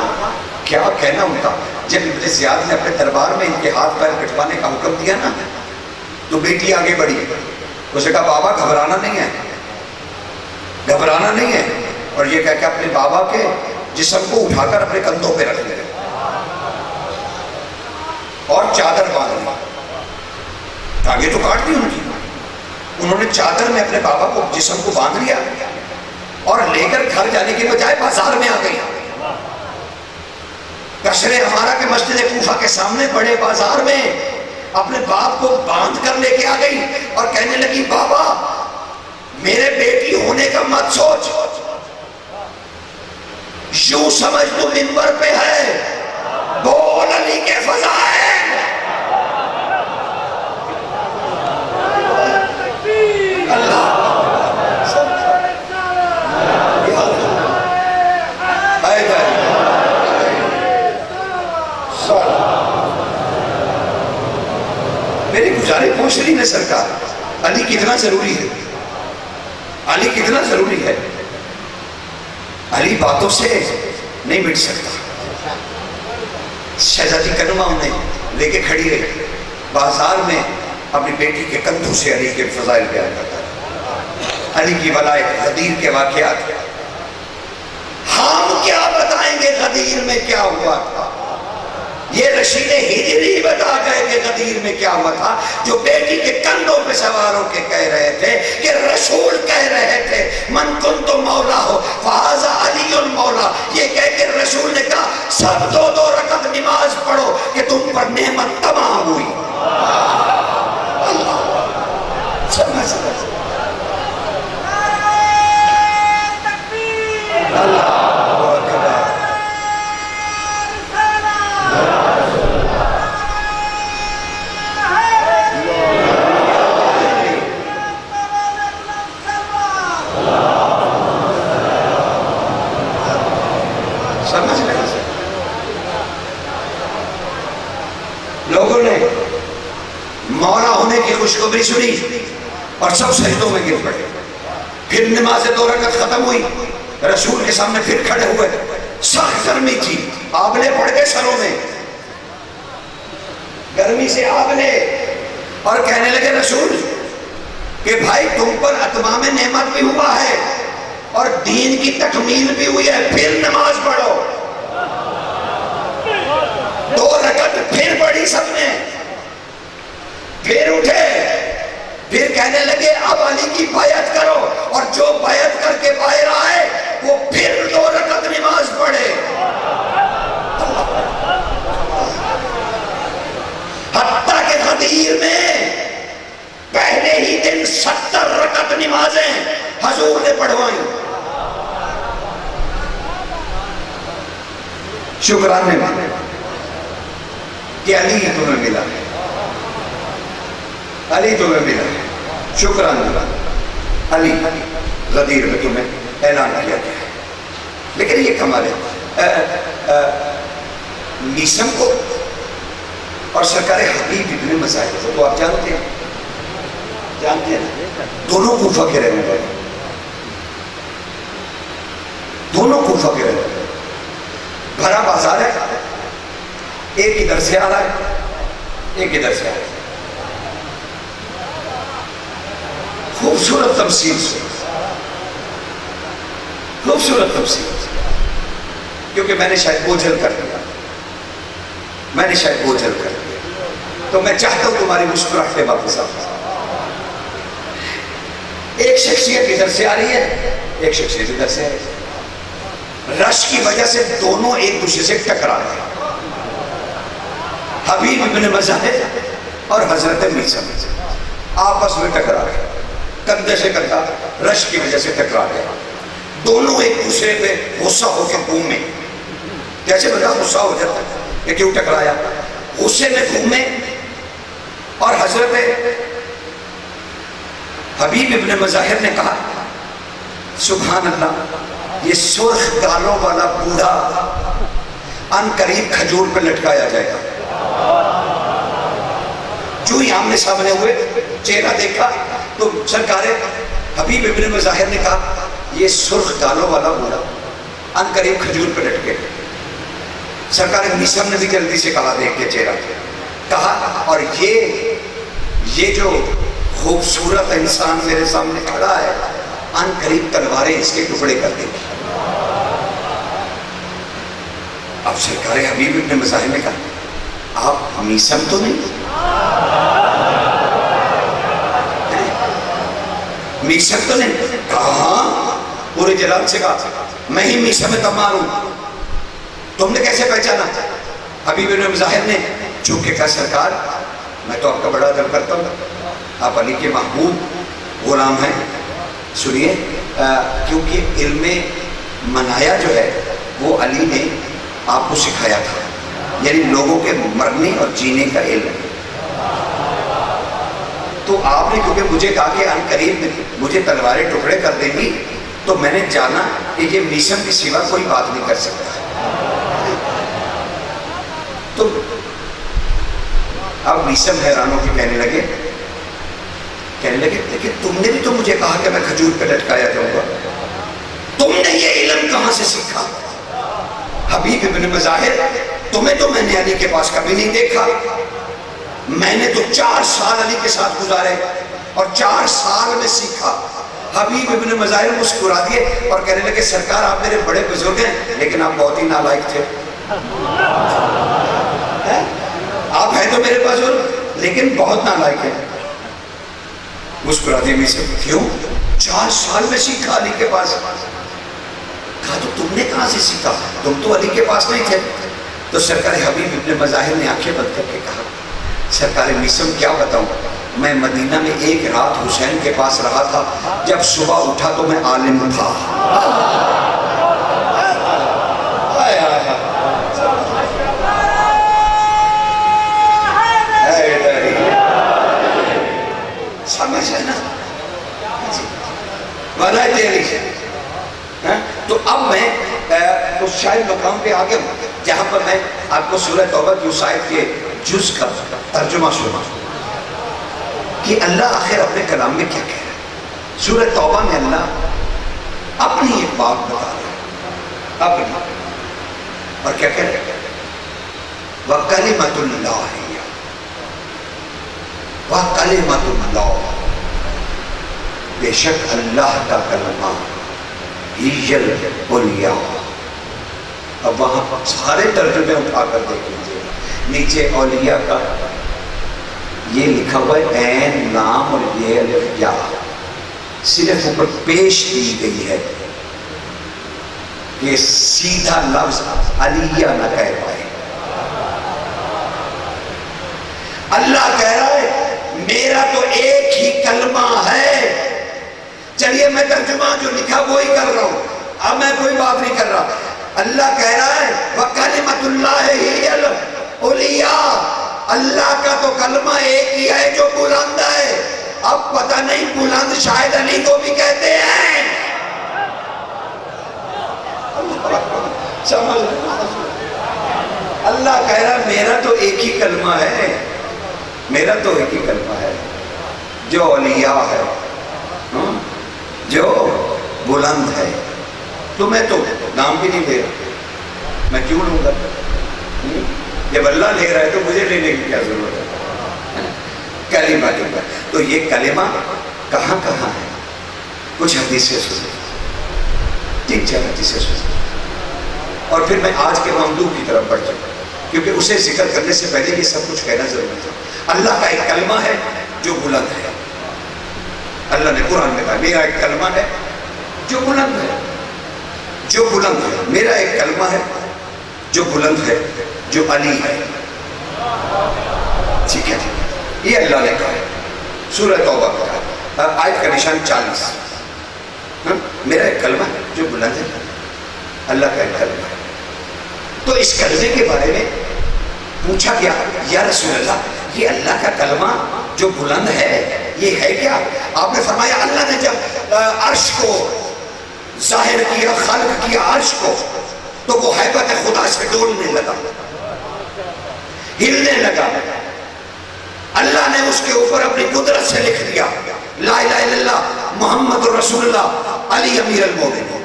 کیا کہنا ان کا، جب ابن زیاد نے اپنے دربار میں ان کے ہاتھ پیر کٹوانے کا حکم دیا نا تو بیٹی آگے بڑھی، اسے کہا بابا گھبرانا نہیں ہے، گھبرانا نہیں ہے، اور یہ کہہ کے اپنے بابا کے جسم کو اٹھا کر اپنے کندھوں پہ رکھ لیا اور چادر باندھ لی، آگے تو کاٹ دی ان کی، انہوں نے چادر میں اپنے بابا کو جسم کو باندھ لیا اور لے کر گھر جانے کے بجائے بازار میں آ گئی۔ قصر ہمارا کے مسجد کوفہ کے سامنے بڑے بازار میں اپنے باپ کو باندھ کر لے کے آ گئی اور کہنے لگی بابا میرے بیٹی ہونے کا مت سوچ، یوں سمجھ تو منبر پہ ہے، بول علی کے فضائل۔ میری گزارش پوچھ رہی ہے سرکار علی کتنا ضروری ہے، علی کتنا ضروری ہے، علی باتوں سے نہیں مٹ سکتا۔ شہزادی کنوہ انہیں لے کے کھڑی رہی بازار میں، اپنی بیٹی کے کندھوں سے علی کے فضائل بیان کرتا ہے، علی کی ولایت، غدیر کے واقعات۔ ہم کیا بتائیں گے غدیر میں کیا ہوا تھا، یہ رشید ہجری بتا گئے کہ غدیر میں کیا ہوا تھا، جو بیٹی کے کندھوں پہ سوار ہو کے کہہ رہے تھے کہ رسول کہہ رہے تھے من کنت مولا ہو فہذا علی المولا، یہ کہہ کے رسول نے کہا سب 2 رکعت نماز پڑھو کہ تم پر نعمت تمام ہوئی۔ سمجھ اللہ لوگوں نے مولا ہونے کی خوشخبری سنی اور سب سجدوں میں گر پڑے، پھر نماز 2 رکعت ختم ہوئی، رسول کے سامنے پھر کھڑے ہوئے، سخت گرمی تھی، آبلے پڑ گئے سروں میں، گرمی سے آبلے، اور کہنے لگے رسول کہ بھائی تم پر اتمام نعمت بھی ہوا ہے اور دین کی تکمیل بھی ہوئی ہے، پھر نماز پڑھو۔ 2 رکعت پھر پڑھی سب نے، پھر اٹھے، پھر کہنے لگے اب علی کی بیعت کرو، اور جو بیعت کر کے باہر آئے وہ پھر 2 رکعت نماز پڑھے۔ حتیٰ کہ غدیر میں حضور نے پڑھوائی. شکرانے میں کہ علی تمہیں ملا, علی تمہیں ملا, شکرانے علی غدیر میں تمہیں اعلان کیا گیا ہے. لیکن یہ کمال ہے, میسم کو اور سرکار حبیب ابن مظاہر کو تو آپ جانتے ہیں, جانتے ہیں نا, دونوں کوفہ کے رہنے والے, دونوں کوفہ کے رہنے والے. بھرا بازار ہے, ایک ادھر سے آ رہا ہے, ایک ادھر سے آ رہا ہے. خوبصورت تمثیل سے, خوبصورت تمثیل سے, کیونکہ میں نے شاید بوجھل کر دیا, میں نے شاید بوجھل کر دیا, تو میں چاہتا ہوں تمہاری مسکراہٹیں واپس آ. ایک شخصیت ادھر سے آ رہی ہے, ایک شخصیت ادھر سے آ رہی ہے. رش کی وجہ سے دونوں ایک دوسرے سے ٹکرا رہے ہیں. حبیب ابن مظاہر اور حضرت میسم آپس میں ٹکرا رہے ہیں, کندھے سے کندھا, رش کی وجہ سے ٹکرا رہے ہیں. دونوں ایک دوسرے پہ غصہ ہو کے گھومے. کیسے بتا غصہ ہو جاتا ہے کہ کیوں ٹکرایا؟ غصے میں گھومے. اور حضرت حبیب ابن مظاہر نے کہا سبحان اللہ, یہ سرخ گالوں والا بوڑھا ان قریب کھجور پہ لٹکایا جائے گا. جو ہی آمنے سامنے ہوئے, چہرہ دیکھا تو سرکار حبیب ابن مظاہر نے کہا یہ سرخ گالوں والا بوڑھا ان قریب کھجور پہ لٹکے. سرکار میسم نے بھی جلدی سے کہا, دیکھ کے چہرہ کہا, اور یہ جو خوبصورت انسان میرے سامنے کھڑا ہے ان قریب تلواریں اس کے ٹکڑے کر دیں گی. اب سرکار حبیب ابن مظاہر نے کہا آپ میسم تو نہیں, میسم تو نہیں. کہاں پورے جلال سے کہا میں ہی میسم تمار ہوں. تم نے کیسے پہچانا؟ حبیب ابن مظاہر نے چونکہ کہا سرکار میں تو آپ کا بڑا ادب کرتا ہوں, آپ علی کے محبوب غلام ہیں. سنیے, کیونکہ علم منایا جو ہے وہ علی نے آپ کو سکھایا تھا, یعنی لوگوں کے مرنے اور جینے کا علم. تو آپ نے کیونکہ مجھے کہا کہ ان قریب مجھے تلواریں ٹکڑے کر دیں گی, تو میں نے جانا کہ یہ میسم کے سوا کوئی بات نہیں کر سکتا. تو اب میسم حیرانوں کی کہنے لگے لیکن تم نے بھی تو مجھے کہا کہ میں کھجور پہ لٹکایا جاؤں گا, تم نے یہ علم کہاں سے سیکھا؟ حبیب ابن مظاہر تمہیں تو میں نے علی کے پاس کبھی نہیں دیکھا, میں نے تو 4 سال علی کے ساتھ گزارے اور 4 سال میں سیکھا. حبیب ابن مظاہر مسکرا دیے اور کہنے لگے سرکار آپ میرے بڑے بزرگ ہیں لیکن آپ بہت ہی نالائق تھے. آپ ہیں تو میرے بزرگ لیکن بہت نالائق ہیں. مسکرا دیے میں سے, کیوں؟ 4 سال میں سیکھا علی کے پاس. کہا تو تم نے کہاں سے سیکھا, تم تو علی کے پاس نہیں تھے. تو سرکار حبیب ابن مظاہر نے آنکھیں بند کر کے کہا سرکار میسم کیا بتاؤں, میں مدینہ میں ایک رات حسین کے پاس رہا تھا, جب صبح اٹھا تو میں عالم تھا. سمجھ ہے نا, بڑھائے تیری. تو اب میں اس شاید مقام پہ آگے ہوں جہاں پر میں آپ کو سورہ توبہ کی اس آیت کے جز کا ترجمہ سنا کہ اللہ آخر اپنے کلام میں کیا کہہ رہا ہے. سورہ توبہ میں اللہ اپنی ایک بات بتا رہا ہے, اپنی, اور کیا کہہ رہا ہے, وَقَلِمَةُ اللَّهِ وَقَلِمَةُ اللَّهِ, بے شک اللہ کا کلمہ ہی العلیٰ. اب وہاں سارے ترجمے اٹھا کر دیکھ لیجیے, نیچے اولیاء کا یہ لکھا ہوا ہے عین لام اور یہ الف یا, صرف اوپر پیش کی گئی ہے کہ سیدھا لفظ علیہ نہ کہہ پائے. اللہ کہہ رہا ہے میرا تو ایک ہی کلمہ ہے, چلیے میں ترجمہ جو لکھا وہی کر رہا ہوں، اب میں کوئی بات نہیں کر رہا۔ اللہ کہہ رہا ہے وَكَلِمَةُ اللَّهِ هِيَ الْعُلْيَا، اللہ کا تو کلمہ ایک ہی ہے جو بلند ہے۔ اب پتہ نہیں بلند شاید علی کو بھی کہتے ہیں۔ سمجھ اللہ کہہ رہا ہے میرا تو ایک ہی کلمہ ہے، میرا تو ایک ہی کلمہ ہے جو اولیاء ہے، جو بلند ہے۔ تو میں تو نام بھی نہیں لے رہا، میں کیوں لوں گا؟ جب اللہ لے رہا ہے تو مجھے لینے کی کیا ضرورت ہے؟ کلمہ لے، تو یہ کلمہ کہاں کہاں ہے؟ کچھ حدیثیں سنیں، 3-4 حدیثیں سنیں، اور پھر میں آج کے موضوع کی طرف بڑھ جاؤں، کیونکہ اسے ذکر کرنے سے پہلے یہ سب کچھ کہنا ضروری ہے۔ اللہ کا ایک کلمہ ہے جو بلند ہے، اللہ نے قرآن میں کہا میرا ایک کلمہ ہے جو بلند ہے، جو بلند ہے۔ میرا ایک کلمہ ہے جو بلند ہے، جو علی ہے۔ ٹھیک ہے، یہ اللہ نے کہا ہے، سورہ توبہ میں کہا، آیت کا نشان 40۔ میرا ایک کلمہ ہے جو بلند ہے، اللہ کا ایک کلمہ ہے۔ تو اس کلمے کے بارے میں پوچھا گیا یا رسول اللہ یہ اللہ کا کلمہ جو بلند ہے یہ ہے کیا؟ آپ نے فرمایا اللہ نے جب عرش کو ظاہر کیا، خلق کیا عرش کو، تو وہ ہیبت خدا سے ڈولنے لگا، ہلنے لگا۔ اللہ نے اس کے اوپر اپنی قدرت سے لکھ دیا لا الہ الا اللہ محمد رسول اللہ علی امیر المومنین۔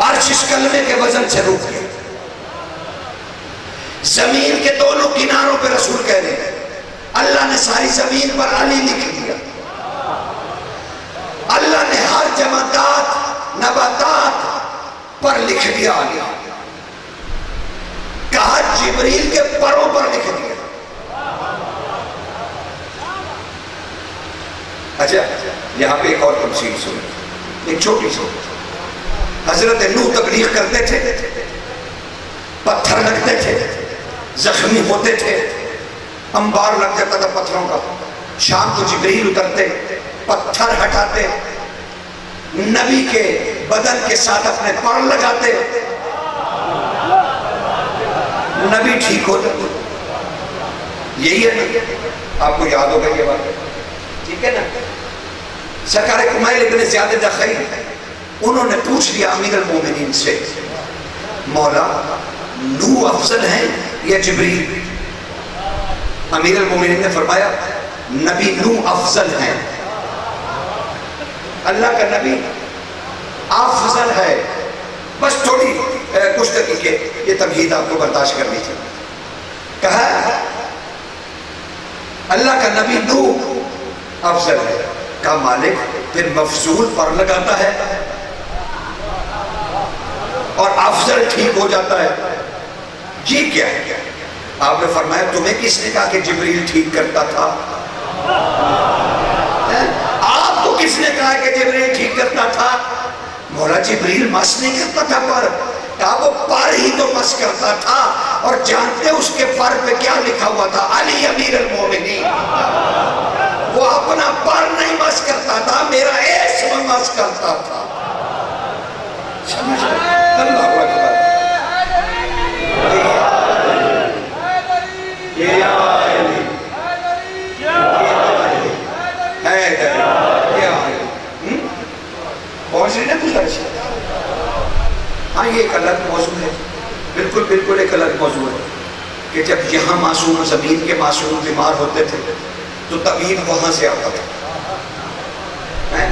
عرش اس کلمے کے وزن سے رک گیا۔ زمین کے دونوں کناروں پہ رسول کہہ رہے ہیں، اللہ نے ساری زمین پر علی لکھ دیا۔ اللہ نے ہر جمادات نباتات پر لکھ دیا علی، کہا جبریل کے پروں پر لکھ دیا۔ اچھا یہاں پہ ایک اور تفصیل سنیں، ایک چھوٹی سی۔ حضرت نوح تبلیغ کرتے تھے، پتھر لگتے تھے، زخمی ہوتے تھے، انبار لگ جاتا تھا پتھروں کا۔ شام کو جبریل اترتے، پتھر ہٹاتے، نبی کے بدن کے ساتھ اپنے پر لگاتے، نبی ٹھیک ہو جاتے۔ یہی ہے نا، آپ کو یاد ہوگا یہ بات، ٹھیک ہے نا؟ سرکار کمیل ابن زیاد دخیل انہوں نے پوچھ لیا امیر المومنین سے، مولا نوح افضل ہیں یا جبریل؟ امیر المومنین نے فرمایا نبی نوح افضل ہیں، اللہ کا نبی افضل ہے۔ بس تھوڑی کچھ دقیقے یہ تمہید آپ کو برداشت کرنی تھی۔ کہا اللہ کا نبی نوح افضل ہے، کہا مالک پھر مفضول پر لگاتا ہے اور افضل ٹھیک ہو جاتا ہے، یہ کیا ہے؟ آپ نے فرمایا تمہیں کس نے کہا کہ جبریل ٹھیک کرتا تھا؟ آپ کو کس نے کہا کہ جبریل ٹھیک کرتا تھا؟ مولا جبریل مس نہیں کرتا تھا پر، کہا وہ پر ہی تو مس کرتا تھا، اور جانتے اس کے پر پہ کیا لکھا ہوا تھا؟ علی امیر المومنین۔ وہ اپنا پر نہیں مس کرتا تھا، میرا اسم مس کرتا تھا۔ سمجھ اللہ اکبر۔ ہاں یہ ایک الگ موضوع ہے، بالکل بالکل ایک الگ موضوع ہے کہ جب یہاں معصوم زمین کے معصوم بیمار ہوتے تھے تو طبیب وہاں سے آتا تھا،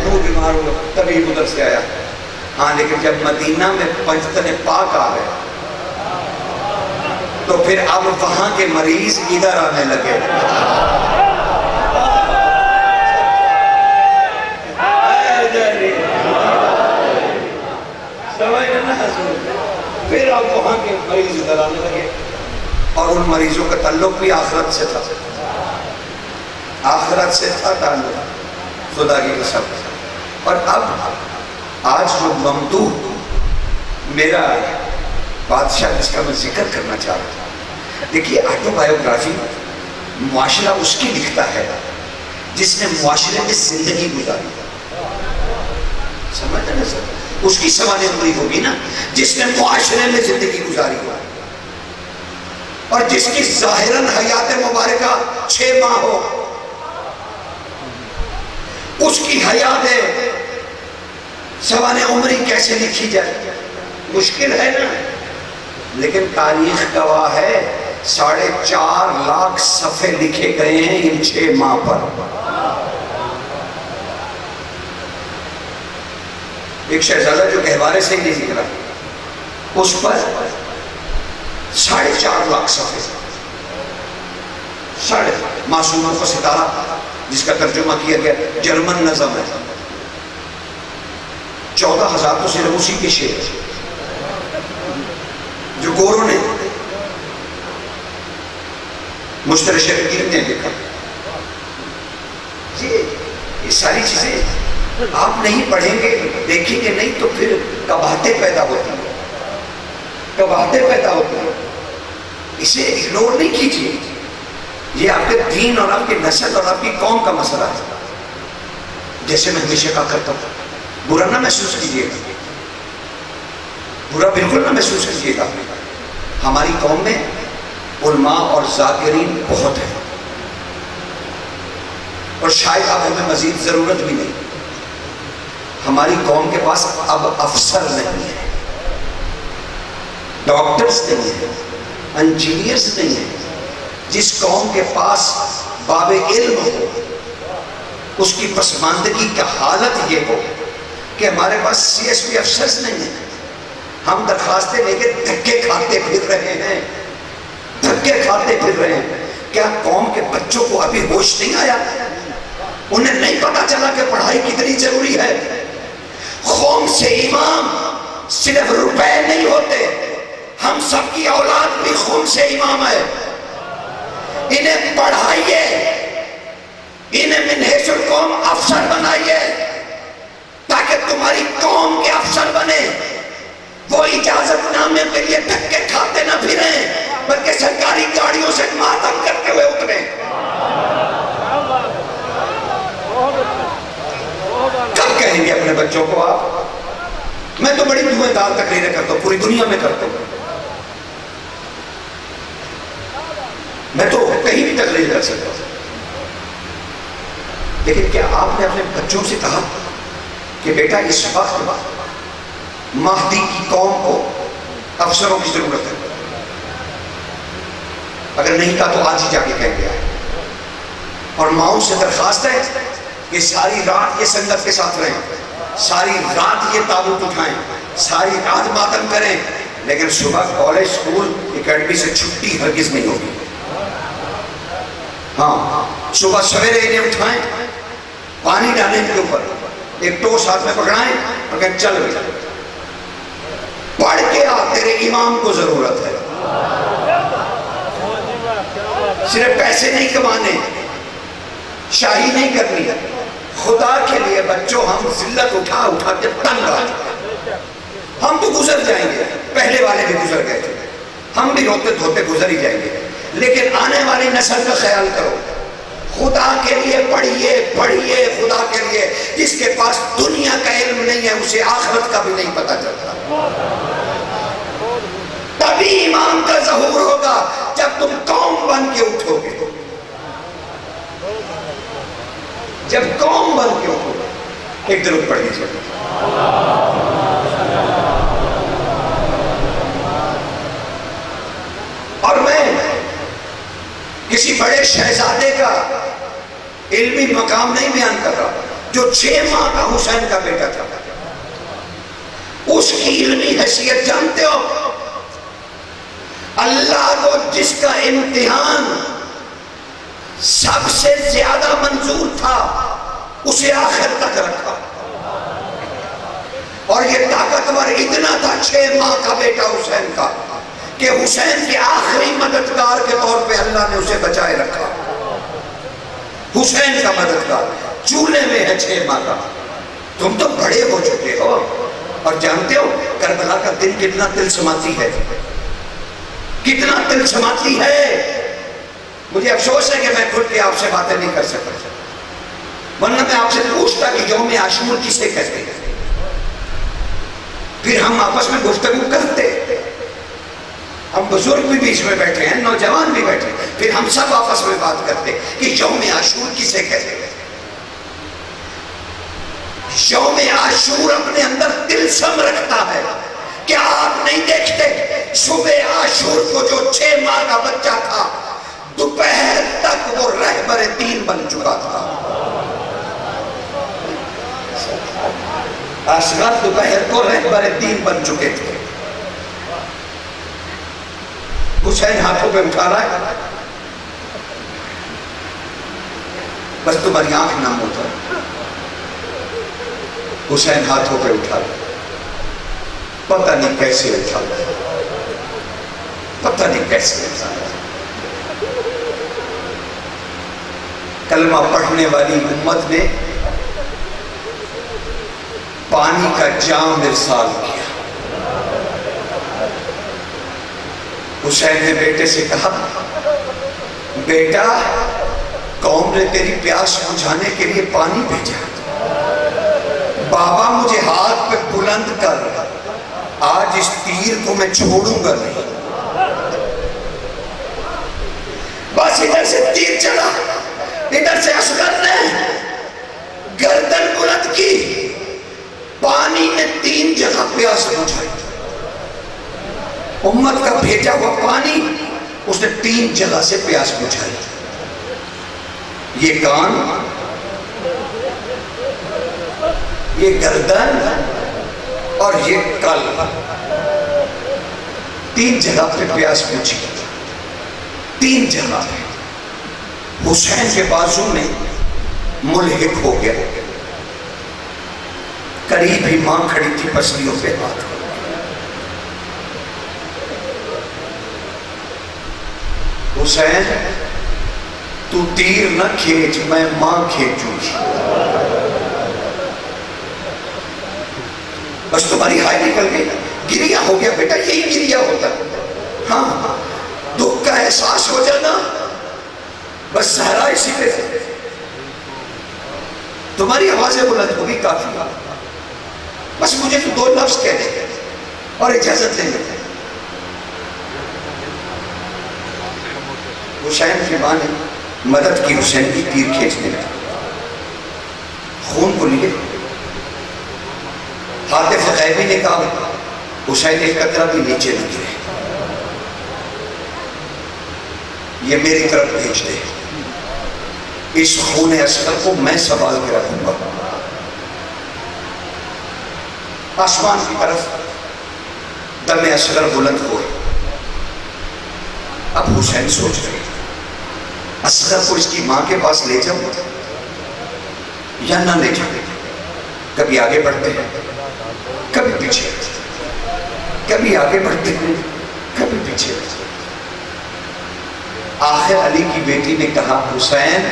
نوح بیمار ہوا طبیب ادھر سے آیا۔ ہاں لیکن جب مدینہ میں پنجتن پاک آ گئے تو پھر اب وہاں کے مریض ادھر آنے لگے۔ پھر اب وہاں کے مریض ادھر آنے لگے، اور ان مریضوں کا تعلق بھی آخرت سے تھا، آخرت سے تھا تعلق، خدا کی قسم۔ اور اب آج جو ممدوح میرا بادشاہ جس کا میں ذکر کرنا چاہ رہا تھا، دیکھیے آٹو بایوگرافی معاشرہ اس کی لکھتا ہے جس نے معاشرے میں زندگی گزاری۔ سمجھ رہے سر؟ اس کی سوانح عمری ہوگی نا جس نے معاشرے میں زندگی گزاری ہو، اور جس کی ظاہراً حیات مبارکہ 6 ماہ ہو، اس کی حیات سوانح عمری کیسے لکھی جائے؟ مشکل ہے نا. لیکن تاریخ گواہ ہے 4.5 لاکھ صفحے لکھے گئے ہیں ان 6 ماہ پر. ایک شہزادہ جو گہوارے سے ہی نہیں نکلا، اس پر 4.5 لاکھ صفحے. معصوموں کا ستارہ جس کا ترجمہ کیا گیا، جرمن نظم ہے. 14,000 تو صرف اسی کے شعر جو گوروں نے، مشتر شریف نے لکھا. یہ ساری چیزیں آپ نہیں پڑھیں گے، دیکھیں گے نہیں تو پھر قباحتیں پیدا ہوتی ہیں، قباحتیں پیدا ہوتی ہیں. اسے اگنور نہیں کیجیے. یہ آپ کے دین اور آپ کی نسل اور آپ کی قوم کا مسئلہ ہے. جیسے میں ہمیشہ کہا کرتا ہوں، برا نہ محسوس کیجیے گا، برا بالکل نہ محسوس کیجیے گا. ہماری قوم میں علماء اور ذاکرین بہت ہیں، اور شاید اب ہمیں مزید ضرورت بھی نہیں. ہماری قوم کے پاس اب افسر نہیں ہے، ڈاکٹرز نہیں ہیں، انجینئرز نہیں ہیں. جس قوم کے پاس باب علم ہو، اس کی پسماندگی کا حالت یہ ہو کہ ہمارے پاس CSP افسرز نہیں ہیں. ہم درخواستیں لے کے دھکے کھاتے پھر رہے ہیں، دھکے کھاتے پھر رہے ہیں. کیا قوم کے بچوں کو ابھی ہوش نہیں آیا؟ انہیں نہیں پتا چلا کہ پڑھائی کتنی ضروری ہے؟ قوم سے امام صرف روپے نہیں ہوتے، ہم سب کی اولاد بھی قوم سے امام ہے. انہیں پڑھائیے، انہیں منہج القوم افسر بنائیے تاکہ تمہاری قوم کے افسر بنے. وہ اجازت نامے کے لیے دھکے کھاتے نہ پھریں، بلکہ سرکاری گاڑیوں سے ماتم کرتے ہوئے اتریں. کب کہیں گے اپنے بچوں کو آپ؟ میں تو بڑی دھویں دار تقریریں کرتا ہوں، پوری دنیا میں کرتا ہوں. میں تو کہیں بھی تقریر کر سکتا ہوں. لیکن کیا آپ نے اپنے بچوں سے کہا کہ بیٹا اس وقت مہدی کی قوم کو افسروں کی ضرورت ہے؟ اگر نہیں کہا تو آج ہی جا کے کہہ گیا ہے. اور ماؤں سے درخواست ہے کہ ساری رات یہ سنگت کے ساتھ رہیں، ساری رات یہ تابوت اٹھائیں، ساری رات ماتم کریں، لیکن صبح کالج اسکول اکیڈمی سے چھٹی ہرگز نہیں ہوگی. ہاں، صبح سویرے انہیں اٹھائیں، پانی ڈالیں کے اوپر، ایک ٹوس ہاتھ میں پکڑائیں اور کہیں چل گئے، پڑھ کے آ، تیرے امام کو ضرورت ہے. صرف پیسے نہیں کمانے، شاہی نہیں کرنی. خدا کے لیے بچوں، ہم ذلت اٹھا اٹھا کے تنگ آ جائیں. ہم تو گزر جائیں گے، پہلے والے بھی گزر گئے تھے، ہم بھی روتے دھوتے گزر ہی جائیں گے. لیکن آنے والی نسل کا خیال کرو. خدا کے لیے پڑھیے، پڑھیے خدا کے لیے. جس کے پاس دنیا کا علم نہیں ہے اسے آخرت کا بھی نہیں پتا چلتا. تبھی ایمان کا ظہور ہوگا جب تم قوم بن کے اٹھو گے، جب قوم بن کے اٹھو گے. ایک درود پڑھ لیجیے. اور میں کسی بڑے شہزادے کا علمی مقام نہیں بیان کر رہا، جو 6 ماہ کا حسین کا بیٹا تھا. اس کی علمی حیثیت جانتے ہو؟ اللہ کو جس کا امتحان سب سے زیادہ منظور تھا اسے آخر تک رکھا. اور یہ طاقتور اتنا تھا 6 ماہ کا بیٹا حسین کا کہ حسین کے آخری مددگار کے طور پہ اللہ نے اسے بچائے رکھا. حسین کا مددگار چولہے میں ہے 6 ماہ کا. تم تو بڑے ہو چکے ہو اور جانتے ہو کربلا کا دن کتنا تلسماتی ہے، کتنا تلسماتی ہے. مجھے افسوس ہے کہ میں کھل کے آپ سے باتیں نہیں کر سکتا، ورنہ میں آپ سے پوچھتا کہ یوم عاشور کسے کہتے ہیں. پھر ہم آپس میں گفتگو کرتے، ہم بزرگ بھی بیچ میں بیٹھے ہیں، نوجوان بھی بیٹھے ہیں، پھر ہم سب آپس میں بات کرتے کہ یوم عاشور کسے کہتے ہیں۔ یوم عاشور اپنے اندر تلسم رکھتا ہے۔ کیا آپ نہیں دیکھتے صبح عاشور کو جو 6 ماہ کا بچہ تھا، دوپہر تک وہ رہبر دین بن چکا تھا۔ اصغر دوپہر کو رہبر دین بن چکے تھے۔ حسین ہاتھوں پہ اٹھا رہا ہے، بس تمہاری آنکھ نام ہوتا ہے۔ حسین ہاتھوں پہ اٹھا رہا ہے، پتہ نہیں کیسے اٹھا رہا ہے، پتہ نہیں کیسے اٹھا رہا ہے۔ کلمہ پڑھنے والی امت نے پانی کا جام ارسال کیا۔ حسین نے بیٹے سے کہا، بیٹا قوم نے تیری پیاس بجھانے کے لیے پانی بھیجا، بابا مجھے ہاتھ پہ بلند کر، آج اس تیر کو میں چھوڑوں گا نہیں۔ بس ادھر سے تیر چلا، ادھر سے اصغر نے گردن بلند کی، پانی نے 3 جگہ پیاس بجھائی۔ امت کا بھیجا ہوا پانی اس نے 3 جگہ سے پیاس بجھائی۔ یہ کان، یہ گردن اور یہ قلب، 3 جگہ پہ پیاس بجھی، 3 جگہ پہ۔ حسین کے بازو میں ملحق ہو گیا، قریب ہی ماں کھڑی تھی، پسلیوں پہ ہاتھ۔ حسین تو تیر نہ کھینچ، میں ماں کھینچوں گی، بس تمہاری ہائے نکل گئی، گریا ہو گیا بیٹا، یہی گریا ہوتا۔ ہاں دکھ کا احساس ہو جانا، بس سہرا اسی پہ تمہاری آوازیں بلند ہوگی کافی، بس مجھے تو 2 لفظ کہہ دے اور اجازت لے لیتے۔ حسین کی ماں نے مدد کی، حسین کی تیر کھینچنے میں خون کو لیے۔ حاطف غیبی نے کہا، حسین ایک قطرہ بھی نیچے نہ گرے، یہ میری طرف بھیج دے، اس خون اصغر کو میں سنبھال کے رکھوں گا۔ آسمان کی طرف دم اصغر بلند ہوئے۔ اب حسین سوچ رہے اصغر کو اس کی ماں کے پاس لے جاؤں یا نہ لے جاؤں۔ کبھی آگے بڑھتے ہیں، کبھی پیچھے، کبھی آگے بڑھتے ہیں، کبھی پیچھے۔ آخر علی کی بیٹی نے کہا، حسین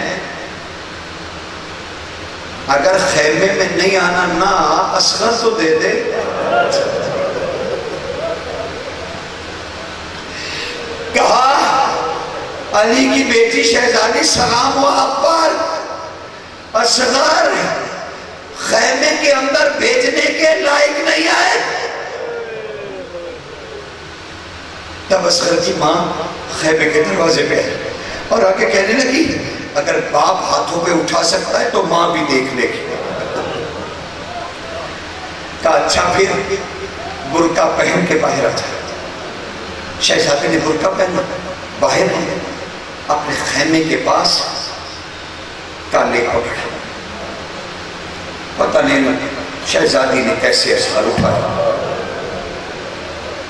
اگر خیمے میں نہیں آنا نہ اصغر تو دے دے۔ کہا علی کی بیٹی شہزادی سلام و اکبر، اصغر خیمے کے اندر بھیجنے کے لائق نہیں آئے۔ تب اصغر کی ماں خیمے کے دروازے پہ ہے اور آگے کہنے لگی، اگر باپ ہاتھوں پہ اٹھا سکتا ہے تو ماں بھی دیکھ لے گی۔ کہا اچھا پھر برقع پہن کے باہر آ جائے۔ شہزادی نے برقع پہنا، باہر ہے، اپنے خیمے کے پاس کالے پکڑا۔ پتہ نہیں شہزادی نے کیسے اصغر اٹھایا۔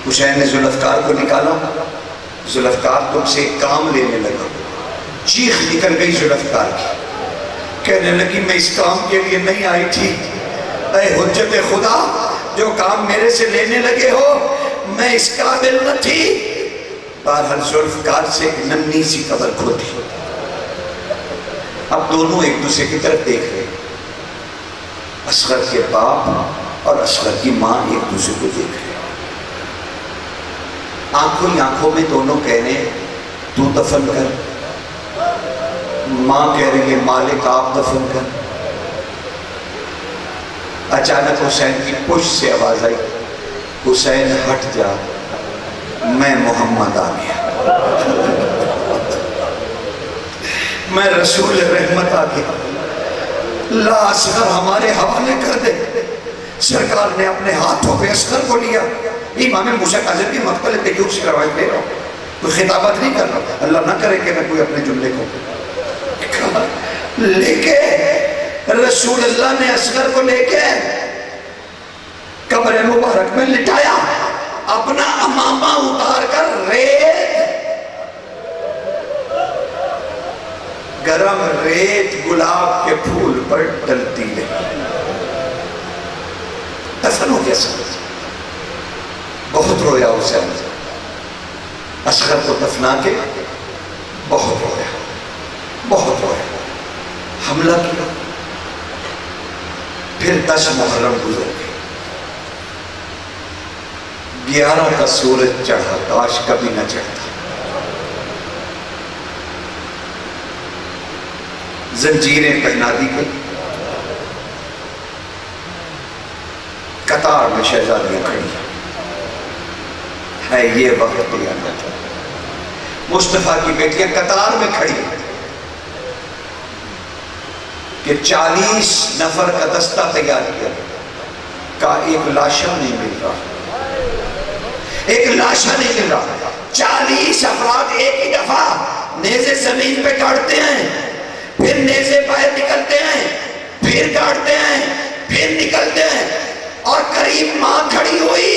حسین نے ذوالفقار کو نکالا، ذوالفقار تم سے ایک کام لینے لگا۔ چیخ نکل گئی ذوالفقار کی، کہنے لگی میں اس کام کے لیے نہیں آئی تھی، اے حجت خدا جو کام میرے سے لینے لگے ہو میں اس قابل نہ تھی۔ بہرحال ذوالفقار سے ایک ننھی سی قبر کھودی۔ اب دونوں ایک دوسرے کی طرف دیکھ رہے، اصغر کے باپ اور اصغر کی ماں ایک دوسرے کو دیکھ رہے، آنکھوں ہی آنکھوں میں دونوں کہہ رہے ہیں تو دفن کر، ماں کہہ رہی ہے مالک آپ دفن کر۔ اچانک حسین کی پشت سے آواز آئی، حسین ہٹ جا، میں محمد آ گیا، میں رسول رحمت آ گیا، لا اصغر ہمارے حوالے کر دے۔ سرکار نے اپنے ہاتھوں پہ اصغر کو لیا۔ امام موسیٰ کاظم کی مقتل تیوب سے روایت دے رہا ہوں، کوئی خطابت نہیں کر رہا، اللہ نہ کرے کہ میں کوئی اپنے جملے کو لے کے رسول اللہ نے اصغر کو لے کے قبر مبارک میں لٹایا، اپنا امامہ اتار کر ریت، گرم ریت گلاب کے پھول پر ڈلتی ہے۔ دفن ہو گیا سب، بہت رویا حسین، اصغر کو دفنا کے بہت رویا، بہت رویا، حملہ کیا۔ پھر 10 محرم گزر گئے، 11 کا سورج چڑھا، کاش کبھی نہ چڑھتا۔ زنجیریں پہنا دی گئی، قطار میں شہزادیاں کھڑی ہے، یہ وقت دیا نہ تھا۔ مصطفیٰ کی بیٹیاں قطار میں کھڑی کہ 40 نفر کا دستہ تیار کیا، کہا ایک لاشا نہیں مل رہا، ایک لاشا نہیں مل رہا۔ 40 افراد ایک ہی دفعہ نیزے زمین پہ کاٹتے ہیں، پھر نیزے باہر نکلتے ہیں، پھر کاٹتے ہیں، پھر نکلتے ہیں، اور قریب ماں کھڑی ہوئی،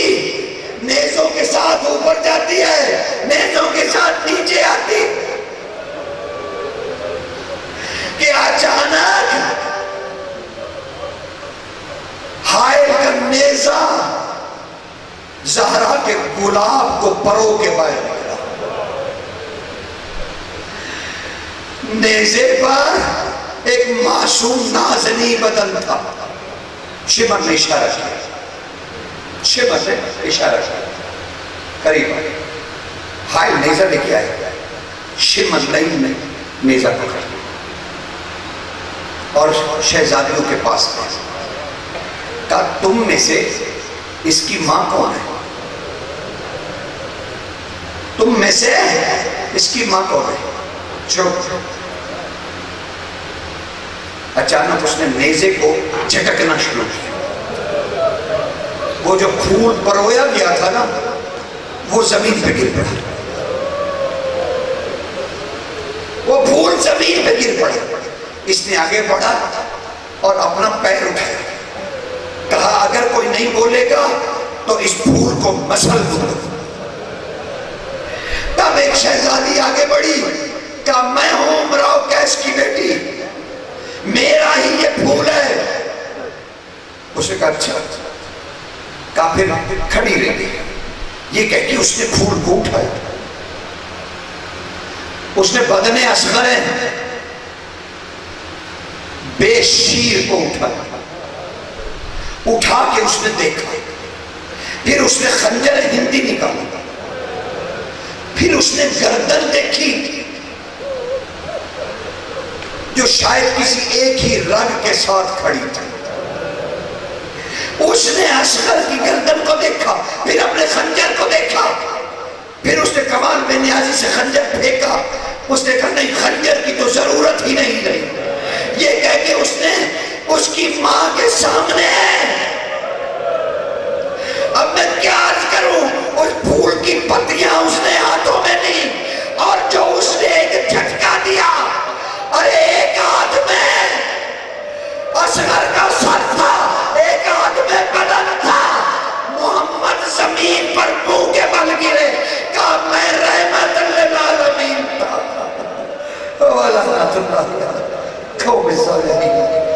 نیزوں کے ساتھ اوپر جاتی ہے، نیزوں کے ساتھ نیچے آتی، کہ اچانک حائل کا نیزہ زہرا کے گلاب کو پرو کے باہر نکلا۔ نیزے پر ایک معصوم نازنی بدن تھا، شمر نے اشارہ کیا، شمر نے اشارہ کیا، قریب آئے، حائل نیزہ لے کے آئے، شمر نے نیزہ پکڑ اور شہزادیوں کے پاس کہا تم میں سے اس کی ماں کون ہے؟ تم میں سے اس کی ماں کون ہے؟ چپ۔ اچانک اس نے نیزے کو جھٹکنا شروع کیا، وہ جو پھول پرویا گیا تھا نا وہ زمین پہ گر پڑا، وہ پھول زمین پہ گر پڑا۔ اس نے آگے بڑھا اور اپنا پیر اٹھایا، کہا اگر کوئی نہیں بولے گا تو اس پھول کو مسل دوں۔ تب ایک شہزادی آگے بڑھی، کہا میں ہوں امراؤ قیس کی بیٹی، میرا ہی یہ پھول ہے۔ اسے کہا اچھا، کہا پھر کھڑی رہی، یہ کہہ کہ اس نے پھول کو اٹھایا، اس نے بدن اصغر بے شیر کو اٹھا کے اس نے دیکھا، پھر اس نے خنجر ہندی نکالا، پھر اس نے گردن دیکھی جو شاید کسی ایک ہی رگ کے ساتھ کھڑی تھی، اس نے اصغر کی گردن کو دیکھا، پھر اپنے خنجر کو دیکھا، پھر اس نے کمال بن نیازی سے خنجر پھینکا، اس نے کہا نہیں خنجر کی تو ضرورت ہی نہیں رہی، یہ کہہ کہ اس نے اس کی ماں کے سامنے اب میں کیا عرض کروں، اس پھول کی پتیاں اس نے ہاتھوں میں لی، اور جو اس نے ایک جھٹکا دیا، ارے ایک ہاتھ میں اصغر کا سر تھا، ایک ہاتھ میں بدن تھا، محمد زمین پر منہ کے بل گرے، کہا میں رحمت للعالمین تھا، وَلَا نَتُ اللَّهِ قوم الظالمین۔